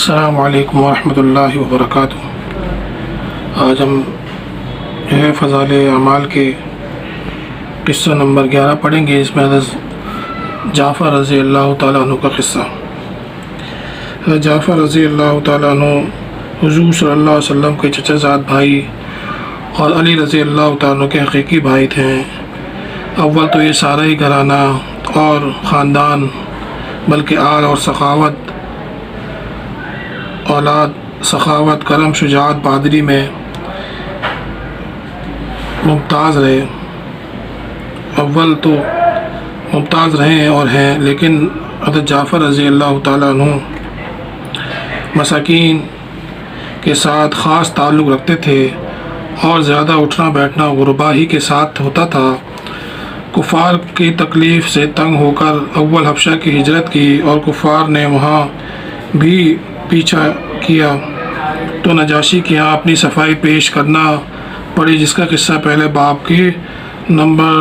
السلام علیکم ورحمۃ اللہ وبرکاتہ۔ آج ہم جو ہے فضائل اعمال کے قصہ نمبر 11 پڑھیں گے۔ اس میں حضرت جعفر رضی اللہ تعالیٰ عنہ کا قصہ۔ حضرت جعفر رضی اللہ تعالیٰ عنہ حضور صلی اللہ علیہ وسلم کے چچا زاد بھائی اور علی رضی اللہ تعالیٰ عنہ کے حقیقی بھائی تھے۔ اول تو یہ سارا ہی گھرانہ اور خاندان بلکہ آل اور سخاوت اولاد، سخاوت، کرم، شجاعت، بہادری میں ممتاز رہے۔ اول تو ممتاز رہے اور ہیں، لیکن حضرت جعفر رضی اللہ تعالیٰ عنہ مساکین کے ساتھ خاص تعلق رکھتے تھے اور زیادہ اٹھنا بیٹھنا غربا ہی کے ساتھ ہوتا تھا۔ کفار کی تکلیف سے تنگ ہو کر اول حبشہ کی ہجرت کی اور کفار نے وہاں بھی پیچھا کیا تو نجاشی کے یہاں اپنی صفائی پیش کرنا پڑی، جس کا قصہ پہلے باب کے نمبر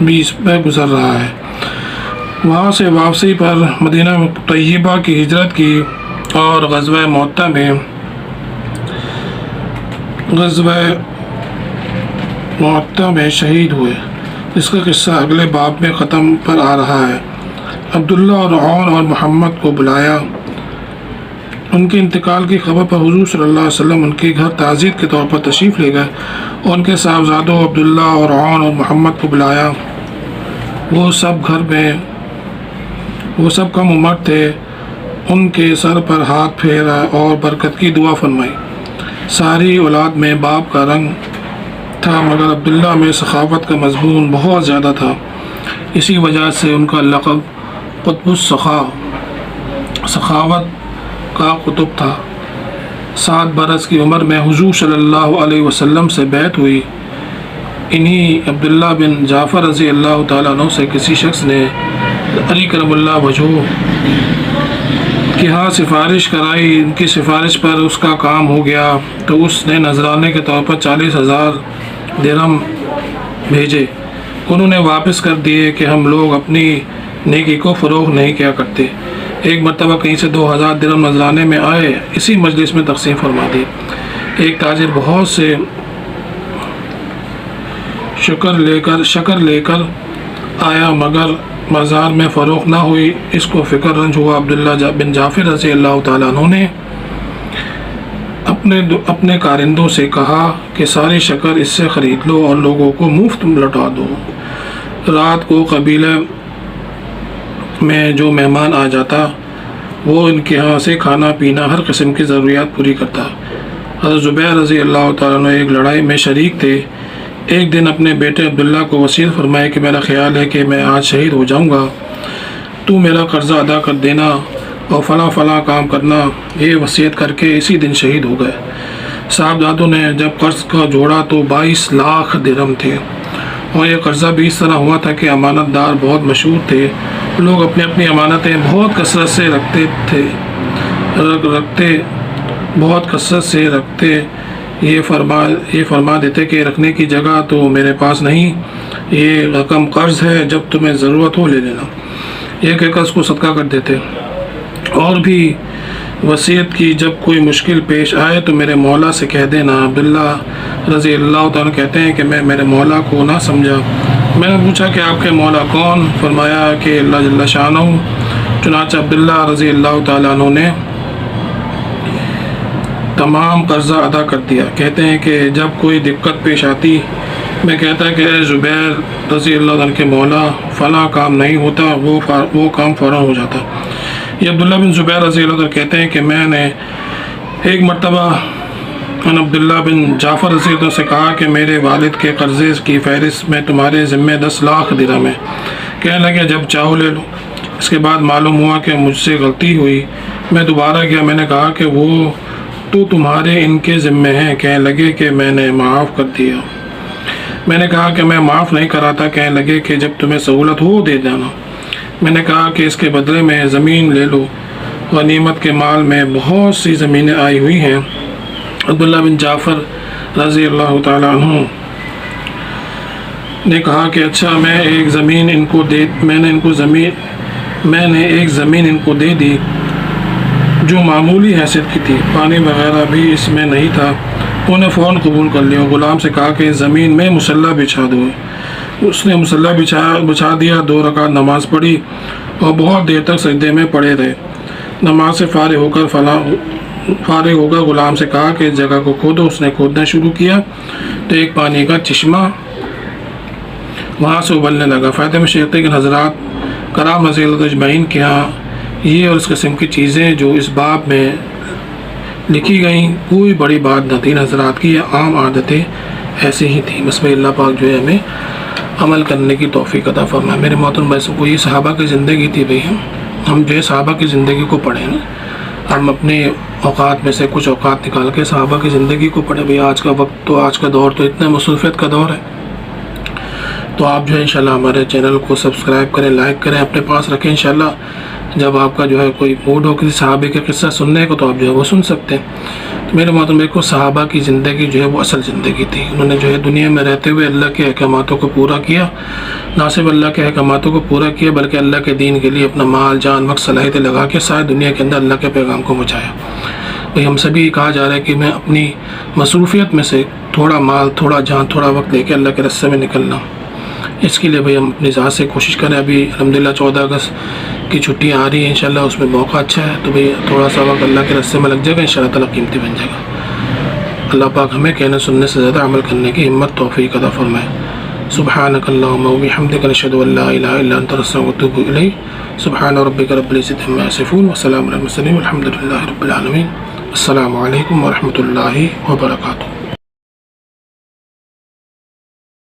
20 میں گزر رہا ہے۔ وہاں سے واپسی پر مدینہ طیبہ کی ہجرت کی اور غزوہ معطہ میں شہید ہوئے، جس کا قصہ اگلے باب میں ختم پر آ رہا ہے۔ عبداللہ اور عون اور محمد کو بلایا۔ ان کے انتقال کی خبر پر حضور صلی اللہ علیہ وسلم ان کے گھر تعزیت کے طور پر تشریف لے گئے اور ان کے صاحبزادوں عبداللہ اور عون اور محمد کو بلایا۔ وہ سب کم عمر تھے۔ ان کے سر پر ہاتھ پھیرا اور برکت کی دعا فرمائی۔ ساری اولاد میں باپ کا رنگ تھا، مگر عبداللہ میں سخاوت کا مضمون بہت زیادہ تھا۔ اسی وجہ سے ان کا لقب قطب السخا، سخاوت کا قطب تھا۔ 7 برس کی عمر میں حضور صلی اللہ علیہ وسلم سے بیعت ہوئی۔ انہی عبداللہ بن جعفر رضی اللہ تعالیٰ عنہ سے کسی شخص نے علی کرم اللہ وجہہ کے ہاں سفارش کرائی۔ ان کی سفارش پر اس کا کام ہو گیا تو اس نے نذرانے کے طور پر 40,000 درہم بھیجے۔ انہوں نے واپس کر دیے کہ ہم لوگ اپنی نیکی کو فروغ نہیں کیا کرتے۔ ایک مرتبہ کہیں سے 2,000 درہم نذرانے میں آئے، اسی مجلس میں تقسیم فرما دی۔ ایک تاجر بہت سے شکر لے کر آیا، مگر بازار میں فروخت نہ ہوئی۔ اس کو فکر رنج ہوا۔ عبداللہ بن جعفر رضی اللہ تعالیٰ عنہ نے اپنے کارندوں سے کہا کہ ساری شکر اس سے خرید لو اور لوگوں کو مفت لوٹا دو۔ رات کو قبیلے میں جو مہمان آ جاتا وہ ان کے ہاں سے کھانا پینا، ہر قسم کی ضروریات پوری کرتا۔ حضرت زبیر رضی اللہ تعالیٰ عنہ ایک لڑائی میں شریک تھے۔ ایک دن اپنے بیٹے عبداللہ کو وصیت فرمائے کہ میرا خیال ہے کہ میں آج شہید ہو جاؤں گا، تو میرا قرضہ ادا کر دینا اور فلاں فلاں کام کرنا۔ یہ وصیت کر کے اسی دن شہید ہو گئے۔ صاحبزادوں نے جب قرض کا جوڑا تو 22 لاکھ درہم تھے، اور یہ قرضہ بھی اس طرح ہوا تھا کہ امانت دار بہت مشہور تھے۔ لوگ اپنی امانتیں بہت کثرت سے رکھتے۔ یہ فرما دیتے کہ رکھنے کی جگہ تو میرے پاس نہیں، یہ رقم قرض ہے، جب تمہیں ضرورت ہو لے لینا۔ یہ کہہ کر اس کو صدقہ کر دیتے۔ اور بھی وصیت کی جب کوئی مشکل پیش آئے تو میرے مولا سے کہہ دینا۔ عبداللہ رضی اللہ تعالیٰ کہتے ہیں کہ میں میرے مولا کو نہ سمجھا۔ میں نے پوچھا کہ آپ کے مولا کون؟ فرمایا کہ اللہ جل شانہ۔ چنانچہ عبداللہ رضی اللہ تعالیٰ عنہ نے تمام قرضہ ادا کر دیا۔ کہتے ہیں کہ جب کوئی دقت پیش آتی میں کہتا کہ اے زبیر رضی اللہ عنہ کے مولا، فلاں کام نہیں ہوتا، وہ کام فوراً ہو جاتا۔ یہ عبداللہ بن زبیر رضی اللہ عنہ کہتے ہیں کہ میں نے ایک مرتبہ عبداللہ بن جعفر رضی اللہ عنہ سے کہا کہ میرے والد کے قرضے کی فہرست میں تمہارے ذمے 10 لاکھ درہم ہے۔ کہنے لگے جب چاہو لے لو۔ اس کے بعد معلوم ہوا کہ مجھ سے غلطی ہوئی۔ میں دوبارہ گیا، میں نے کہا کہ وہ تو تمہارے ان کے ذمے ہیں۔ کہنے لگے کہ میں نے معاف کر دیا۔ میں نے کہا کہ میں معاف نہیں کراتا۔ کہنے لگے کہ جب تمہیں سہولت ہو دے جانا۔ میں نے کہا کہ اس کے بدلے میں زمین لے لو، غنیمت کے مال میں بہت سی زمینیں آئی ہوئی ہیں۔ عبداللہ بن جعفر رضی اللہ تعالیٰ عنہ نے کہا کہ اچھا، میں نے ایک زمین ان کو دے دی۔ جو معمولی حیثیت کی تھی، پانی وغیرہ بھی اس میں نہیں تھا، انہیں فوراً قبول کر لیا اور غلام سے کہا کہ زمین میں مصلی بچھا دو۔ اس نے مصلی بچھا دیا، 2 رکعت نماز پڑھی اور بہت دیر تک سجدے میں پڑے رہے۔ نماز سے فارغ ہو کر غلام سے کہا کہ اس جگہ کو کھودو۔ اس نے کھودنا شروع کیا تو ایک پانی کا چشمہ وہاں سے ابلنے لگا۔ فاتح مشرقی کے حضرات کرام رضی اللہ اجمعین کے یہاں یہ اور اس قسم کی چیزیں جو اس باب میں لکھی گئیں کوئی بڑی بات نہ تھی، حضرات کی یہ عام عادتیں ایسے ہی تھیں۔ بس اللہ پاک جو ہے ہمیں عمل کرنے کی توفیق عطا فرمائے۔ میرے محترم بھائیوں کو یہ صحابہ کی زندگی تھی بھائی، ہم جو ہے صحابہ کی زندگی کو پڑھیں نا، ہم اپنے اوقات میں سے کچھ اوقات نکال کے صحابہ کی زندگی کو پڑھیں۔ بھائی آج کا وقت تو آج کا دور تو اتنا مصروفیت کا دور ہے، تو آپ جو ہے انشاءاللہ ہمارے چینل کو سبسکرائب کریں، لائک کریں، اپنے پاس رکھیں۔ انشاءاللہ جب آپ کا جو ہے کوئی موڈ ہو کسی صحابہ کے قصہ سننے کو تو آپ جو ہے وہ سن سکتے ہیں۔ تو میرے محترم کو صحابہ کی زندگی جو ہے وہ اصل زندگی تھی۔ انہوں نے جو ہے دنیا میں رہتے ہوئے اللہ کے احکاماتوں کو پورا کیا، نہ صرف اللہ کے احکاماتوں کو پورا کیا بلکہ اللہ کے دین کے لیے اپنا مال جان وقت صلاحیتیں لگا کے ساری دنیا کے اندر اللہ کے پیغام کو پہنچایا۔ بھئی ہم سبھی کہا جا رہا ہے کہ میں اپنی مصروفیت میں سے تھوڑا مال، تھوڑا جان، تھوڑا وقت لے کے اللہ کے راستے میں نکلنا، اس کے لیے بھئی ہم اپنی ذات سے کوشش کریں۔ ابھی الحمدللہ 14 اگست کی چھٹیاں آ رہی ہیں، انشاءاللہ اس میں موقع اچھا ہے، تو بھئی تھوڑا سا وقت اللہ کے راستے میں لگ جائے گا، انشاءاللہ تعالیٰ قیمتی بن جائے گا۔ اللہ پاک ہمیں کہنے سننے سے زیادہ عمل کرنے کی ہمت توفیق عطا فرمائے۔ سبحانک اللہم و بحمدک، نشہد ان لا الہ الا انت، نستغفرک ونتوب الیک۔ سبحان ربک رب العزۃ عما یصفون وسلام علی المرسلین والحمد للہ رب العالمین۔ السلام علیکم ورحمۃ اللہ وبرکاتہ۔